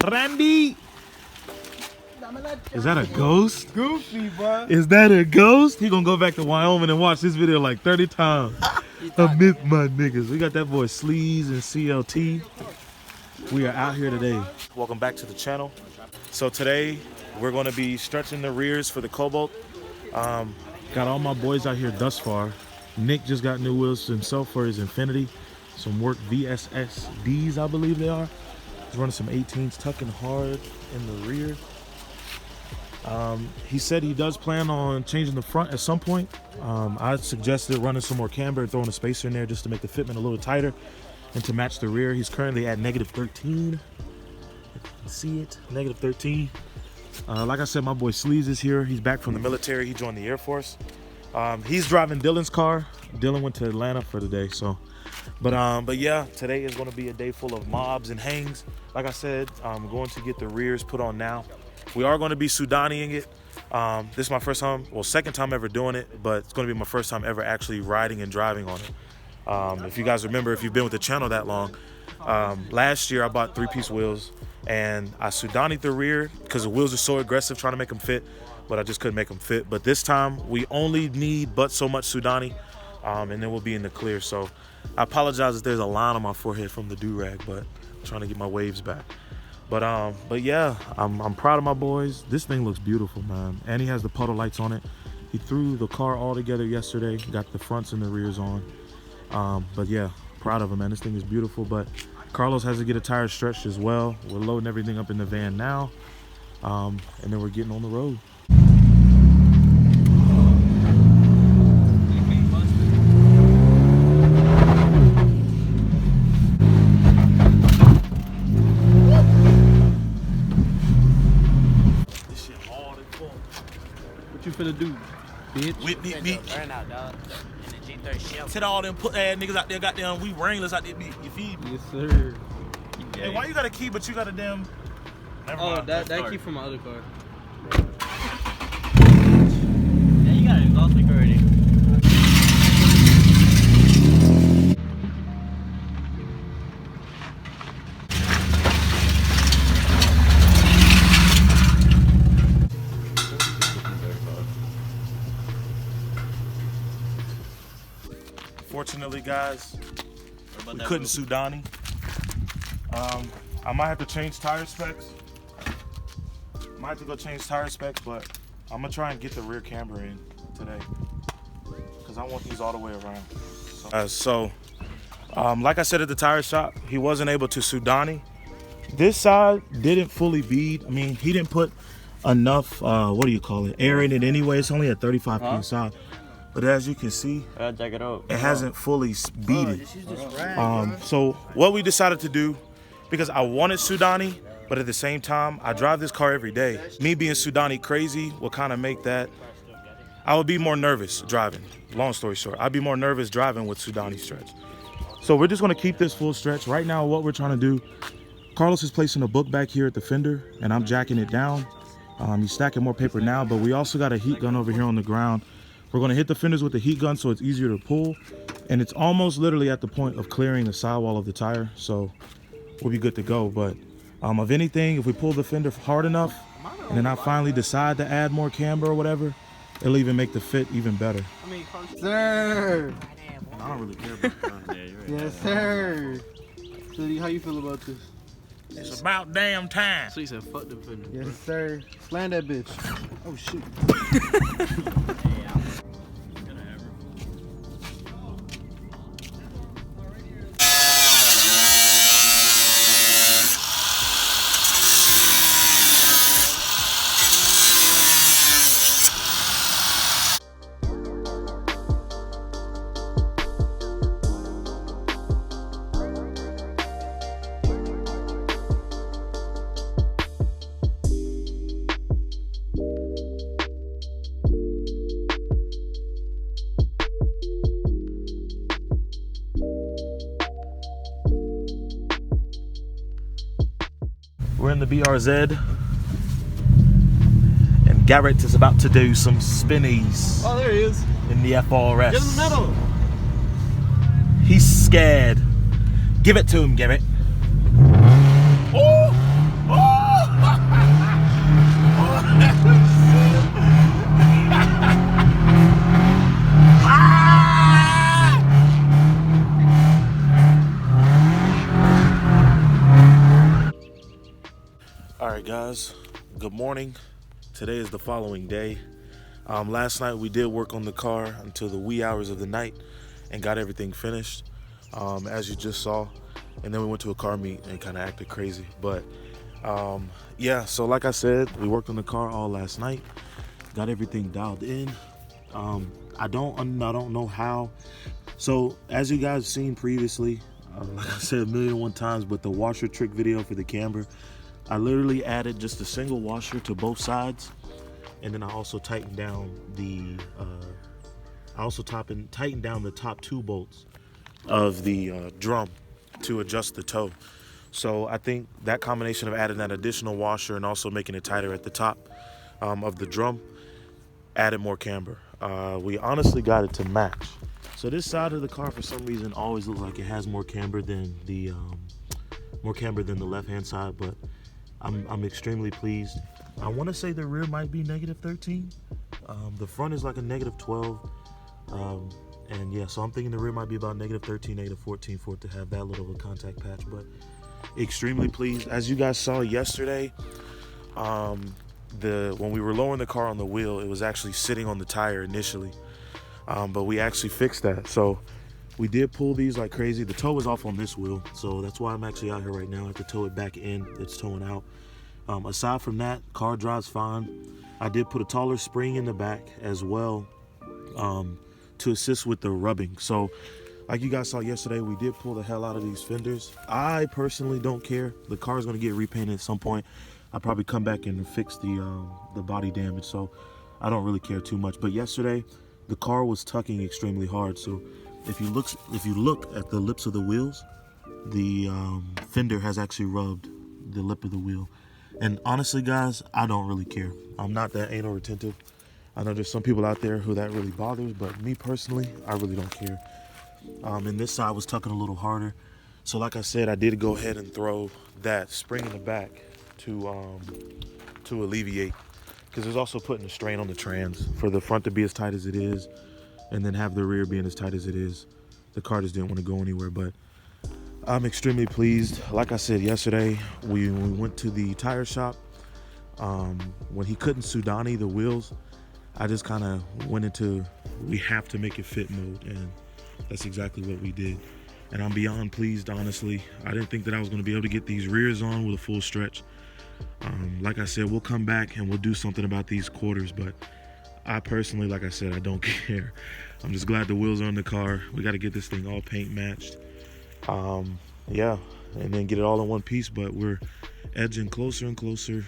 Randy. Is that a ghost? Goofy, bro. Is that a ghost? He gonna go back to Wyoming and watch this video like 30 times. I miss my niggas. We got that boy Sleaze and CLT. We are out here today. Welcome back to the channel. So today we're gonna be stretching the rears for the Cobalt. Got all my boys out here thus far. Nick just got new wheels himself for his Infinity. Some work VSSDs, I believe they are. He's running some 18s, tucking hard in the rear. He said he does plan on changing the front at some point. I suggested running some more camber and throwing a spacer in there just to make the fitment a little tighter and to match the rear. He's currently at -13. If you can see it, -13. Like I said, my boy Sleaze is here. He's back from the military. He joined the Air Force. He's driving Dylan's car. Dylan went to Atlanta for the day, so. But yeah, today is going to be a day full of mobs and hangs. Like I said, I'm going to get the rears put on now. We are going to be Sudaniing it. This is my first time, well, second time ever doing it, but it's going to be my first time ever actually riding and driving on it. If you guys remember, if you've been with the channel that long, last year I bought 3-piece wheels and I Sudanied the rear because the wheels are so aggressive trying to make them fit, but I just couldn't make them fit. But this time we only need but so much Sudani, and then we'll be in the clear. So I apologize if there's a line on my forehead from the do-rag, but I'm trying to get my waves back. But yeah, I'm proud of my boys. This thing looks beautiful, man. And he has the puddle lights on it. He threw the car all together yesterday, got the fronts and the rears on. But yeah, proud of him, man. This thing is beautiful. But Carlos has to get a tire stretched as well. We're loading everything up in the van now, and then we're getting on the road. What you finna do, bitch? Whip, Burnout, dog. And the G30 Tell all them put ass niggas out there, goddamn, we Brainless out there, you feed me? Yes, sir. Hey, why you got a key but you got a damn... Never mind. that key from my other car. Yeah, you got an exhaust leak already. Fortunately, guys, we couldn't Sudani. I might have to change tire specs. Might have to go change tire specs, but I'm gonna try and get the rear camber in today because I want these all the way around. So, like I said at the tire shop, he wasn't able to Sudani. This side didn't fully bead. I mean, he didn't put enough, what do you call it, air in it anyway. It's only at 35 PSI. But as you can see, it hasn't fully beaded. So what we decided to do, because I wanted Sudani, but at the same time, I drive this car every day. Me being Sudani crazy will kind of make that, I would be more nervous driving. Long story short, I'd be more nervous driving with Sudani stretch. So we're just gonna keep this full stretch. Right now, what we're trying to do, Carlos is placing a book back here at the fender and I'm jacking it down. He's stacking more paper now, but we also got a heat gun over here on the ground. We're gonna hit the fenders with the heat gun so it's easier to pull. And it's almost literally at the point of clearing the sidewall of the tire. So we'll be good to go. But of anything, if we pull the fender hard enough and then I finally decide to add more camber or whatever, it'll even make the fit even better. Sir. I don't really care about that. Yes, sir. So how you feel about this? It's about damn time. So he said, fuck the fender. Yes, sir. Slam that bitch. Oh, shit. We're in the BRZ, and Garrett is about to do some spinnies. Oh, there he is. In the FRS. Get in the middle. He's scared. Give it to him, Garrett. Oh! Oh! All right, guys, good morning. Today is the following day. Last night we did work on the car until the wee hours of the night and got everything finished, as you just saw. And then we went to a car meet and kind of acted crazy. But yeah, so like I said, we worked on the car all last night, got everything dialed in. I don't know how. So as you guys seen previously, like I said a million and one times, but the washer trick video for the Camber, I literally added just a single washer to both sides, and then I also tightened down the tightened down the top 2 bolts of the drum to adjust the toe. So I think that combination of adding that additional washer and also making it tighter at the top of the drum added more camber. We honestly got it to match. So this side of the car for some reason always looks like it has more camber than the left-hand side, but I'm extremely pleased. I want to say the rear might be -13. The front is like a -12. And yeah, so I'm thinking the rear might be about -13, -14 for it to have that little of a contact patch, but extremely pleased. As you guys saw yesterday, when we were lowering the car on the wheel, it was actually sitting on the tire initially. But we actually fixed that. So we did pull these like crazy. The toe is off on this wheel, so that's why I'm actually out here right now. I have to tow it back in. It's towing out. Aside from that, car drives fine. I did put a taller spring in the back as well to assist with the rubbing. So like you guys saw yesterday, we did pull the hell out of these fenders. I personally don't care. The car is going to get repainted at some point. I'll probably come back and fix the body damage, so I don't really care too much. But yesterday, the car was tucking extremely hard. So if you look at the lips of the wheels, the fender has actually rubbed the lip of the wheel. And honestly, guys, I don't really care. I'm not that anal retentive. I know there's some people out there who that really bothers, but me personally, I really don't care. And this side was tucking a little harder. So like I said, I did go ahead and throw that spring in the back to alleviate, because it's also putting a strain on the trans for the front to be as tight as it is and then have the rear being as tight as it is. The car just didn't want to go anywhere, but I'm extremely pleased. Like I said yesterday, when we went to the tire shop, when he couldn't Sudani the wheels, I just kind of went into we have to make it fit mode, and that's exactly what we did. And I'm beyond pleased, honestly. I didn't think that I was going to be able to get these rears on with a full stretch. Like I said, we'll come back and we'll do something about these quarters, but I personally, like I said, I don't care. I'm just glad the wheels are on the car. We got to get this thing all paint matched. Yeah, and then get it all in one piece, but we're edging closer and closer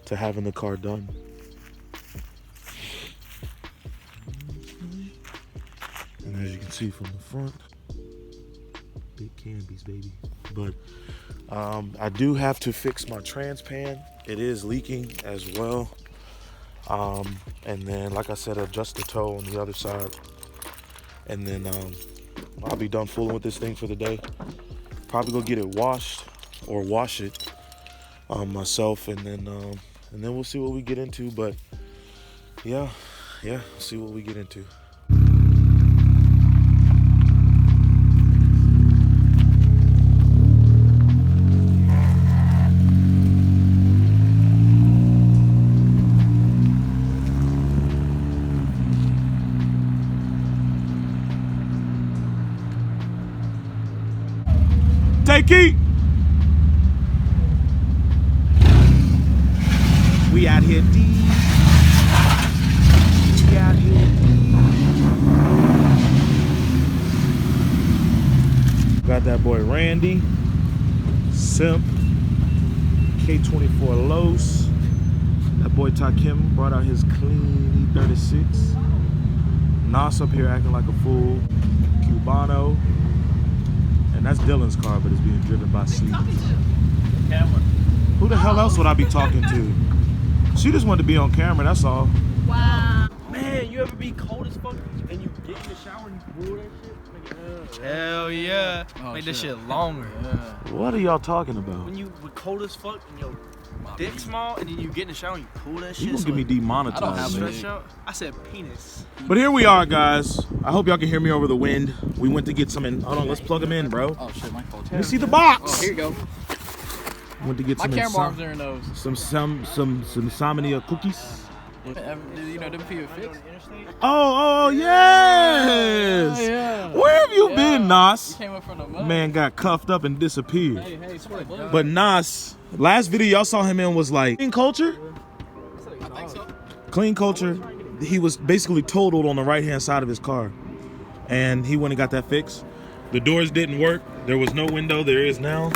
to having the car done. And as you can see from the front, big Cambies, baby. But I do have to fix my trans pan. It is leaking as well. And then, like I said, adjust the toe on the other side. And then I'll be done fooling with this thing for the day. Probably go get it washed or wash it myself, and then we'll see what we get into. But yeah, see what we get into. Take it. We out here deep. We out here deep. Got that boy Randy, Simp, K24 Los. That boy Takim brought out his clean E36. Nas up here acting like a fool. Cubano. And that's Dylan's car, but it's being driven by Sleep. Camera. Who the hell else would I be talking to? She just wanted to be on camera, that's all. Wow. Man, you ever be cold as fuck and you get in the shower and you pull that shit? Hell yeah. Make this shit longer. What are y'all talking about? When you were cold as fuck and your dick small and then you get in the shower and you pull that shit. You gonna get me demonetized. I don't have Stretch out. I said penis. But here we are, guys. I hope y'all can hear me over the wind. We went to get some in. Hold on, let's plug them in, bro. Oh shit, my fault. Let me see the box. Oh, here you go. Went to get My camera arms are in those. some Samania cookies. You know them people fix. Oh, yes. Yeah. Where have you been, You Nas? came up from the mud. Man got cuffed up and disappeared. Hey, swear to God. But Nas, last video y'all saw him in was like Clean Culture. I think so. Clean Culture. He was basically totaled on the right hand side of his car, and he went and got that fixed. The doors didn't work. There was no window. There is now.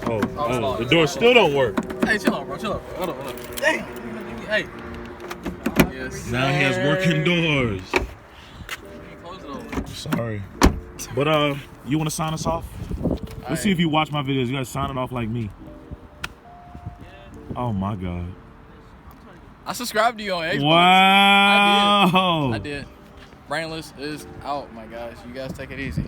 Oh, the doors still don't work. Hey, chill out, bro. Chill out. Hold on. Dang. Hey. Yes. Now he has working doors. Close it over. Sorry. But you want to sign us off? Let's see if you watch my videos. You guys sign it off like me. Oh my God. I subscribed to you on Xbox. Wow. I did. Brainless is out, my guys. You guys take it easy.